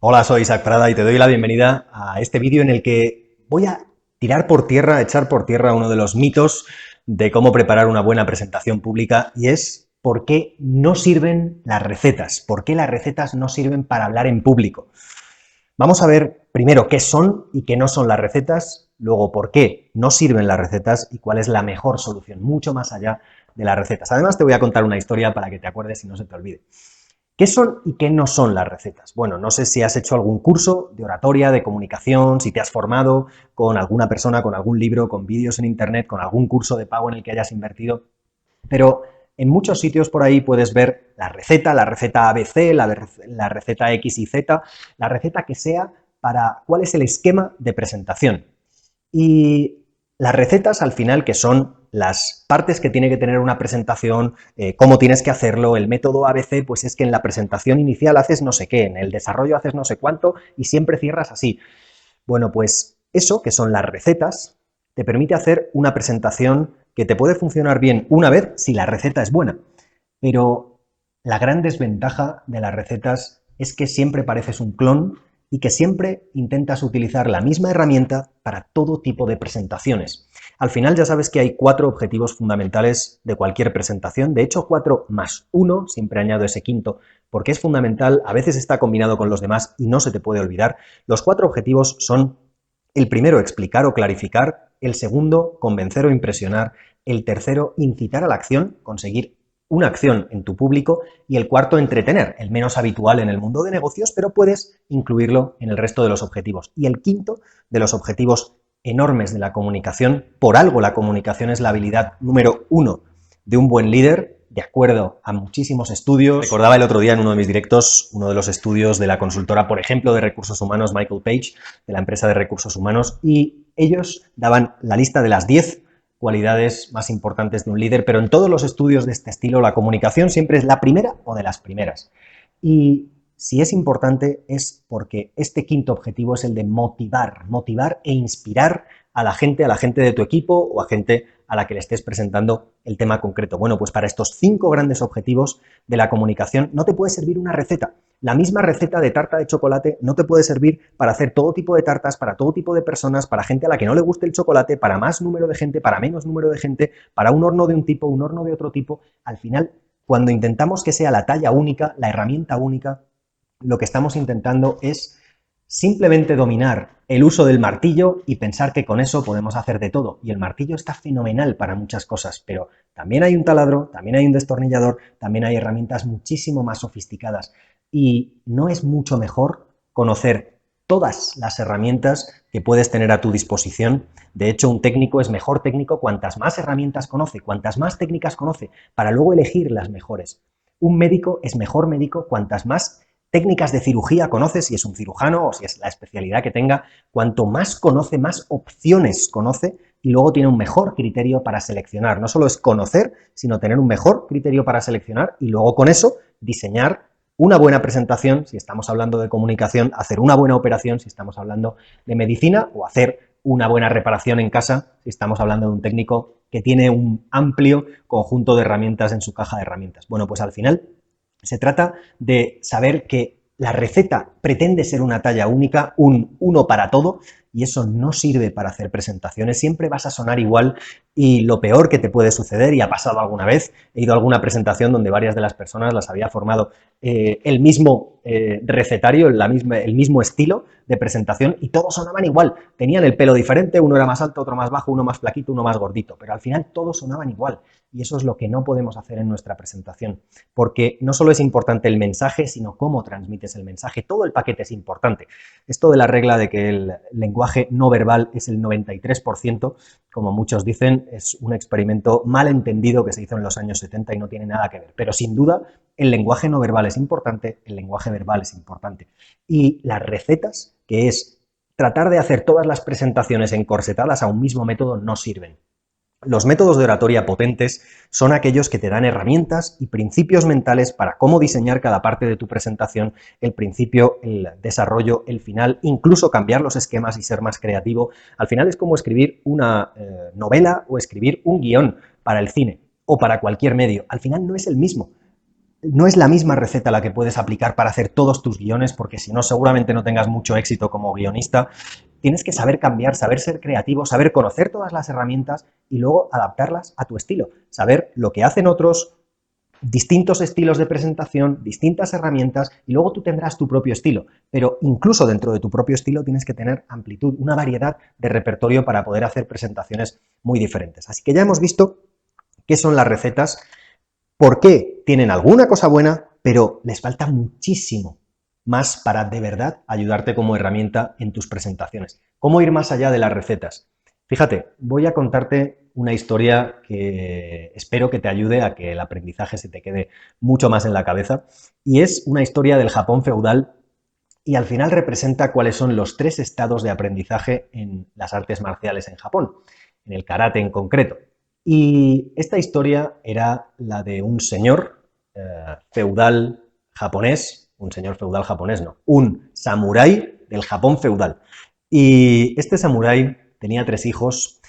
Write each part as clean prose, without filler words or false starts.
Hola, soy Isaac Prada y te doy la bienvenida a este vídeo en el que voy a tirar por tierra, echar por tierra uno de los mitos de cómo preparar una buena presentación pública, y es por qué no sirven las recetas, por qué las recetas no sirven para hablar en público. Vamos a ver primero qué son y qué no son las recetas, luego por qué no sirven las recetas y cuál es la mejor solución, mucho más allá de las recetas. Además, te voy a contar una historia para que te acuerdes y no se te olvide. ¿Qué son y qué no son las recetas? Bueno, no sé si has hecho algún curso de oratoria, de comunicación, si te has formado con alguna persona, con algún libro, con vídeos en internet, con algún curso de pago en el que hayas invertido, pero en muchos sitios por ahí puedes ver la receta ABC, la receta X y Z, la receta que sea para cuál es el esquema de presentación. Y las recetas, al final, que son las partes que tiene que tener una presentación, cómo tienes que hacerlo, el método ABC, pues es que en la presentación inicial haces no sé qué, en el desarrollo haces no sé cuánto y siempre cierras así. Bueno, pues eso, que son las recetas, te permite hacer una presentación que te puede funcionar bien una vez si la receta es buena. Pero la gran desventaja de las recetas es que siempre pareces un clon y que siempre intentas utilizar la misma herramienta para todo tipo de presentaciones. Al final ya sabes que hay 4 objetivos fundamentales de cualquier presentación, de hecho 4 más 1, siempre añado ese quinto, porque es fundamental, a veces está combinado con los demás y no se te puede olvidar. Los 4 objetivos son: el primero, explicar o clarificar; el segundo, convencer o impresionar; el tercero, incitar a la acción, conseguir una acción en tu público; y el cuarto, entretener, el menos habitual en el mundo de negocios, pero puedes incluirlo en el resto de los objetivos. Y el quinto, de los objetivos enormes de la comunicación, por algo la comunicación es la habilidad número 1 de un buen líder, de acuerdo a muchísimos estudios. Recordaba el otro día en uno de mis directos uno de los estudios de la consultora, por ejemplo, de recursos humanos, Michael Page, de la empresa de recursos humanos, y ellos daban la lista de las 10 cualidades más importantes de un líder, pero en todos los estudios de este estilo la comunicación siempre es la primera o de las primeras. Y si es importante es porque este quinto objetivo es el de motivar e inspirar a la gente de tu equipo o a gente a la que le estés presentando el tema concreto. Bueno, pues para estos 5 grandes objetivos de la comunicación no te puede servir una receta. La misma receta de tarta de chocolate no te puede servir para hacer todo tipo de tartas, para todo tipo de personas, para gente a la que no le guste el chocolate, para más número de gente, para menos número de gente, para un horno de un tipo, un horno de otro tipo. Al final, cuando intentamos que sea la talla única, la herramienta única, lo que estamos intentando es simplemente dominar el uso del martillo y pensar que con eso podemos hacer de todo. Y el martillo está fenomenal para muchas cosas, pero también hay un taladro, también hay un destornillador, también hay herramientas muchísimo más sofisticadas. Y no es mucho mejor conocer todas las herramientas que puedes tener a tu disposición. De hecho, un técnico es mejor técnico cuantas más herramientas conoce, cuantas más técnicas conoce, para luego elegir las mejores. Un médico es mejor médico cuantas más técnicas de cirugía conoce, si es un cirujano o si es la especialidad que tenga. Cuanto más conoce, más opciones conoce y luego tiene un mejor criterio para seleccionar. No solo es conocer, sino tener un mejor criterio para seleccionar y luego con eso diseñar una buena presentación, si estamos hablando de comunicación, hacer una buena operación, si estamos hablando de medicina, o hacer una buena reparación en casa, si estamos hablando de un técnico que tiene un amplio conjunto de herramientas en su caja de herramientas. Bueno, pues al final se trata de saber que la receta pretende ser una talla única, un uno para todo, y eso no sirve para hacer presentaciones. Siempre vas a sonar igual y lo peor que te puede suceder, y ha pasado alguna vez, he ido a alguna presentación donde varias de las personas las había formado el mismo recetario, el mismo estilo de presentación, y todos sonaban igual. Tenían el pelo diferente, uno era más alto, otro más bajo, uno más flaquito, uno más gordito, pero al final todos sonaban igual. Y eso es lo que no podemos hacer en nuestra presentación, porque no solo es importante el mensaje, sino cómo transmites el mensaje. Todo el paquete es importante. Esto de la regla de que el lenguaje no verbal es el 93%, como muchos dicen, es un experimento mal entendido que se hizo en los años 70 y no tiene nada que ver. Pero sin duda, el lenguaje no verbal es importante, el lenguaje verbal es importante. Y las recetas, que es tratar de hacer todas las presentaciones encorsetadas a un mismo método, no sirven. Los métodos de oratoria potentes son aquellos que te dan herramientas y principios mentales para cómo diseñar cada parte de tu presentación, el principio, el desarrollo, el final, incluso cambiar los esquemas y ser más creativo. Al final es como escribir una novela o escribir un guión para el cine o para cualquier medio. Al final no es el mismo. no es la misma receta la que puedes aplicar para hacer todos tus guiones, porque si no, seguramente no tengas mucho éxito como guionista. Tienes que saber cambiar, saber ser creativo, saber conocer todas las herramientas y luego adaptarlas a tu estilo. Saber lo que hacen otros, distintos estilos de presentación, distintas herramientas, y luego tú tendrás tu propio estilo. Pero incluso dentro de tu propio estilo tienes que tener amplitud, una variedad de repertorio para poder hacer presentaciones muy diferentes. Así que ya hemos visto qué son las recetas, por qué tienen alguna cosa buena, pero les falta muchísimo más para de verdad ayudarte como herramienta en tus presentaciones. ¿Cómo ir más allá de las recetas? Fíjate, voy a contarte una historia que espero que te ayude a que el aprendizaje se te quede mucho más en la cabeza, y es una historia del Japón feudal y al final representa cuáles son los 3 estados de aprendizaje en las artes marciales en Japón, en el karate en concreto. Y esta historia era la de un señor feudal japonés, un samurái del Japón feudal. Y este samurái tenía 3 hijos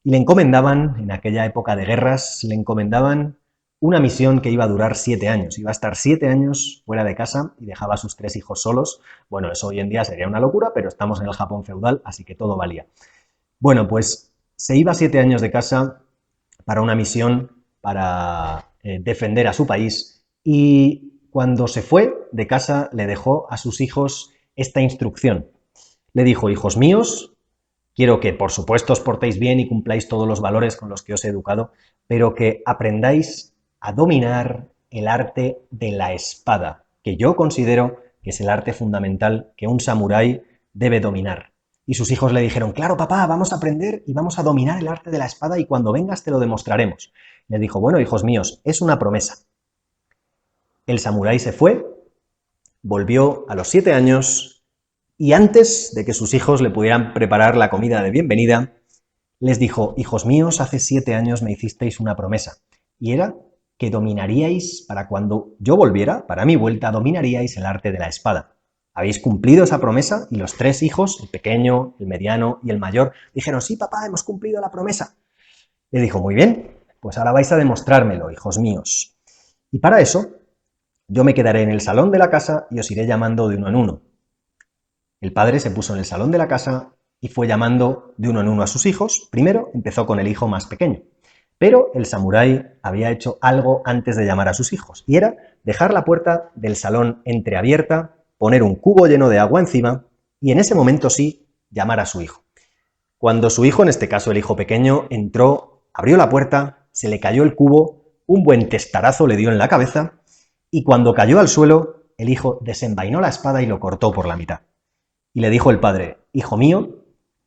y le encomendaban, en aquella época de guerras, le encomendaban una misión que iba a durar 7 años. Iba a estar 7 años fuera de casa y dejaba a sus 3 hijos solos. Bueno, eso hoy en día sería una locura, pero estamos en el Japón feudal, así que todo valía. Bueno, pues se iba 7 años de casa para una misión para defender a su país, y cuando se fue de casa le dejó a sus hijos esta instrucción. Le dijo: hijos míos, quiero que por supuesto os portéis bien y cumpláis todos los valores con los que os he educado, pero que aprendáis a dominar el arte de la espada, que yo considero que es el arte fundamental que un samurái debe dominar. Y sus hijos le dijeron: claro, papá, vamos a aprender y vamos a dominar el arte de la espada y cuando vengas te lo demostraremos. Le dijo: bueno, hijos míos, es una promesa. El samurái se fue, volvió a los 7 años y antes de que sus hijos le pudieran preparar la comida de bienvenida, les dijo: hijos míos, hace 7 años me hicisteis una promesa, y era que dominaríais, para cuando yo volviera, para mi vuelta, dominaríais el arte de la espada. ¿Habéis cumplido esa promesa? Y los 3 hijos, el pequeño, el mediano y el mayor, dijeron: sí, papá, hemos cumplido la promesa. Le dijo: muy bien, pues ahora vais a demostrármelo, hijos míos. Y para eso, yo me quedaré en el salón de la casa y os iré llamando de uno en uno. El padre se puso en el salón de la casa y fue llamando de uno en uno a sus hijos. Primero empezó con el hijo más pequeño. Pero el samurái había hecho algo antes de llamar a sus hijos, y era dejar la puerta del salón entreabierta, poner un cubo lleno de agua encima y en ese momento sí llamar a su hijo. Cuando su hijo, en este caso el hijo pequeño, entró, abrió la puerta, se le cayó el cubo, un buen testarazo le dio en la cabeza y cuando cayó al suelo, el hijo desenvainó la espada y lo cortó por la mitad. Y le dijo el padre: hijo mío,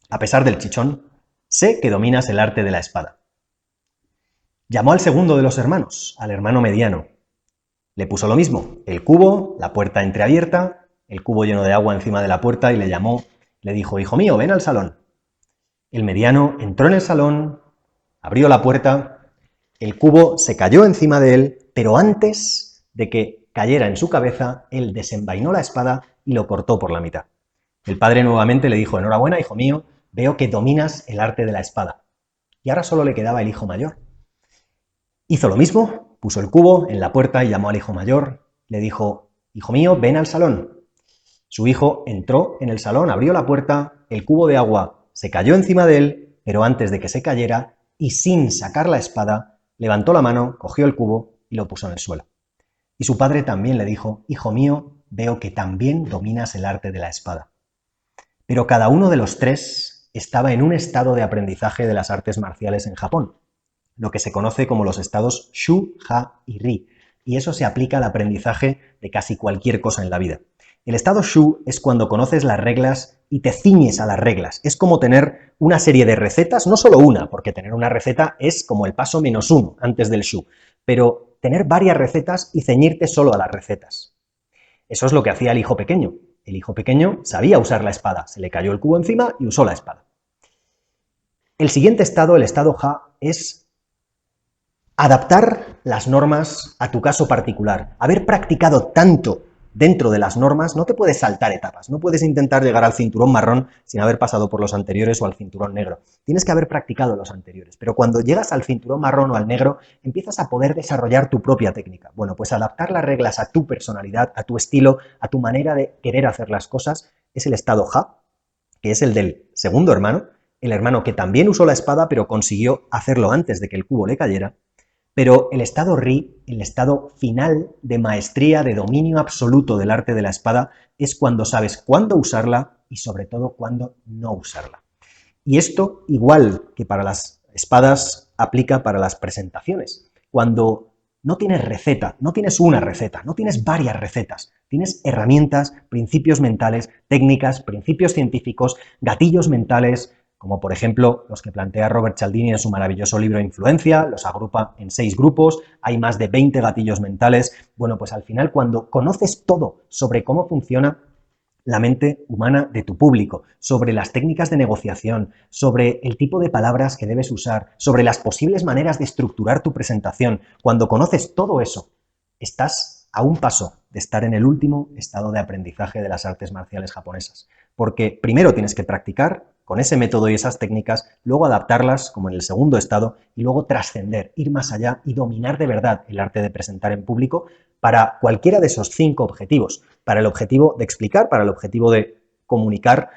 a pesar del chichón, sé que dominas el arte de la espada. Llamó al segundo de los hermanos, al hermano mediano. Le puso lo mismo, el cubo, la puerta entreabierta, el cubo lleno de agua encima de la puerta, y le llamó, le dijo: hijo mío, ven al salón. El mediano entró en el salón, abrió la puerta, el cubo se cayó encima de él, pero antes de que cayera en su cabeza, él desenvainó la espada y lo cortó por la mitad. El padre nuevamente le dijo: enhorabuena, hijo mío, veo que dominas el arte de la espada. Y ahora solo le quedaba el hijo mayor. Hizo lo mismo, puso el cubo en la puerta y llamó al hijo mayor. Le dijo: hijo mío, ven al salón. Su hijo entró en el salón, abrió la puerta, el cubo de agua se cayó encima de él, pero antes de que se cayera, y sin sacar la espada, levantó la mano, cogió el cubo y lo puso en el suelo. Y su padre también le dijo: hijo mío, veo que también dominas el arte de la espada. Pero cada uno de los 3 estaba en un estado de aprendizaje de las artes marciales en Japón, lo que se conoce como los estados Shu, Ha y Ri, y eso se aplica al aprendizaje de casi cualquier cosa en la vida. El estado Shu es cuando conoces las reglas y te ciñes a las reglas. Es como tener una serie de recetas, no solo una, porque tener una receta es como el paso -1 antes del Shu, pero tener varias recetas y ceñirte solo a las recetas. Eso es lo que hacía el hijo pequeño. El hijo pequeño sabía usar la espada, se le cayó el cubo encima y usó la espada. El siguiente estado, el estado Ha, es adaptar las normas a tu caso particular. Haber practicado tanto dentro de las normas, no te puedes saltar etapas, no puedes intentar llegar al cinturón marrón sin haber pasado por los anteriores o al cinturón negro. Tienes que haber practicado los anteriores, pero cuando llegas al cinturón marrón o al negro, empiezas a poder desarrollar tu propia técnica. Bueno, pues adaptar las reglas a tu personalidad, a tu estilo, a tu manera de querer hacer las cosas, es el estado Ha, que es el del segundo hermano, el hermano que también usó la espada, pero consiguió hacerlo antes de que el cubo le cayera. Pero el estado Ri, el estado final de maestría, de dominio absoluto del arte de la espada, es cuando sabes cuándo usarla y sobre todo cuándo no usarla. Y esto, igual que para las espadas, aplica para las presentaciones. Cuando no tienes receta, no tienes una receta, no tienes varias recetas, tienes herramientas, principios mentales, técnicas, principios científicos, gatillos mentales, como por ejemplo los que plantea Robert Cialdini en su maravilloso libro Influencia, los agrupa en 6 grupos, hay más de 20 gatillos mentales. Bueno, pues al final cuando conoces todo sobre cómo funciona la mente humana de tu público, sobre las técnicas de negociación, sobre el tipo de palabras que debes usar, sobre las posibles maneras de estructurar tu presentación, cuando conoces todo eso, estás a un paso de estar en el último estado de aprendizaje de las artes marciales japonesas. Porque primero tienes que practicar con ese método y esas técnicas, luego adaptarlas, como en el segundo estado, y luego trascender, ir más allá y dominar de verdad el arte de presentar en público para cualquiera de esos 5 objetivos. Para el objetivo de explicar, para el objetivo de comunicar,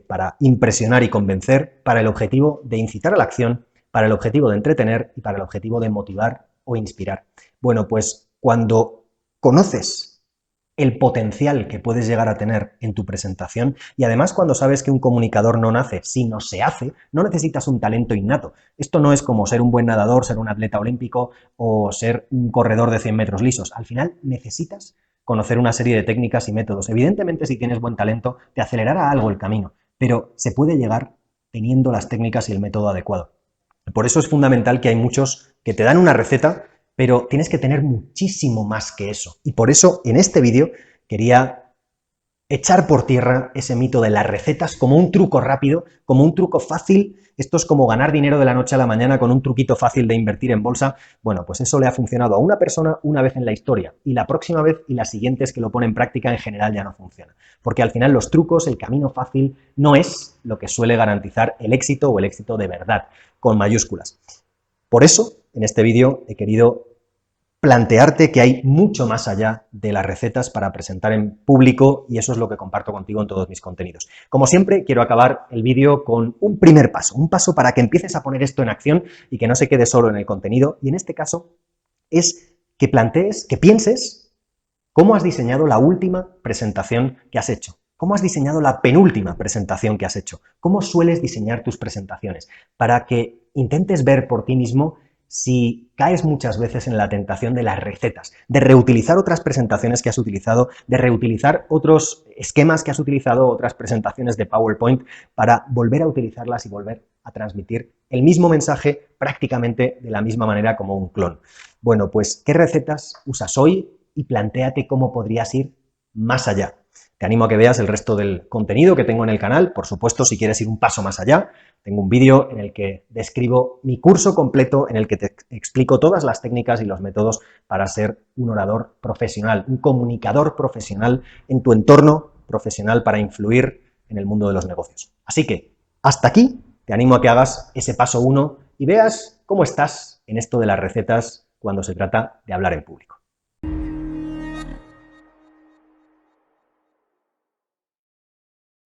para impresionar y convencer, para el objetivo de incitar a la acción, para el objetivo de entretener y para el objetivo de motivar o inspirar. Bueno, pues cuando conoces el potencial que puedes llegar a tener en tu presentación y además cuando sabes que un comunicador no nace, sino se hace, no necesitas un talento innato. Esto no es como ser un buen nadador, ser un atleta olímpico o ser un corredor de 100 metros lisos. Al final necesitas conocer una serie de técnicas y métodos. Evidentemente, si tienes buen talento, te acelerará algo el camino, pero se puede llegar teniendo las técnicas y el método adecuado. Por eso es fundamental que hay muchos que te dan una receta, pero tienes que tener muchísimo más que eso. Y por eso en este vídeo quería echar por tierra ese mito de las recetas como un truco rápido, como un truco fácil. Esto es como ganar dinero de la noche a la mañana con un truquito fácil de invertir en bolsa. Bueno, pues eso le ha funcionado a una persona una vez en la historia y la próxima vez y las siguientes que lo pone en práctica en general ya no funciona. Porque al final los trucos, el camino fácil, no es lo que suele garantizar el éxito o el éxito de verdad, con mayúsculas. Por eso, en este vídeo he querido plantearte que hay mucho más allá de las recetas para presentar en público y eso es lo que comparto contigo en todos mis contenidos. Como siempre, quiero acabar el vídeo con un primer paso, un paso para que empieces a poner esto en acción y que no se quede solo en el contenido, y en este caso es que plantees, que pienses cómo has diseñado la última presentación que has hecho. ¿Cómo has diseñado la penúltima presentación que has hecho? ¿Cómo sueles diseñar tus presentaciones? Para que intentes ver por ti mismo si caes muchas veces en la tentación de las recetas, de reutilizar otras presentaciones que has utilizado, de reutilizar otros esquemas que has utilizado, otras presentaciones de PowerPoint, para volver a utilizarlas y volver a transmitir el mismo mensaje prácticamente de la misma manera como un clon. Bueno, pues, ¿qué recetas usas hoy? Y plantéate cómo podrías ir más allá. Te animo a que veas el resto del contenido que tengo en el canal. Por supuesto, si quieres ir un paso más allá, tengo un vídeo en el que describo mi curso completo, en el que te explico todas las técnicas y los métodos para ser un orador profesional, un comunicador profesional en tu entorno profesional para influir en el mundo de los negocios. Así que, hasta aquí, te animo a que hagas ese paso 1 y veas cómo estás en esto de las recetas cuando se trata de hablar en público.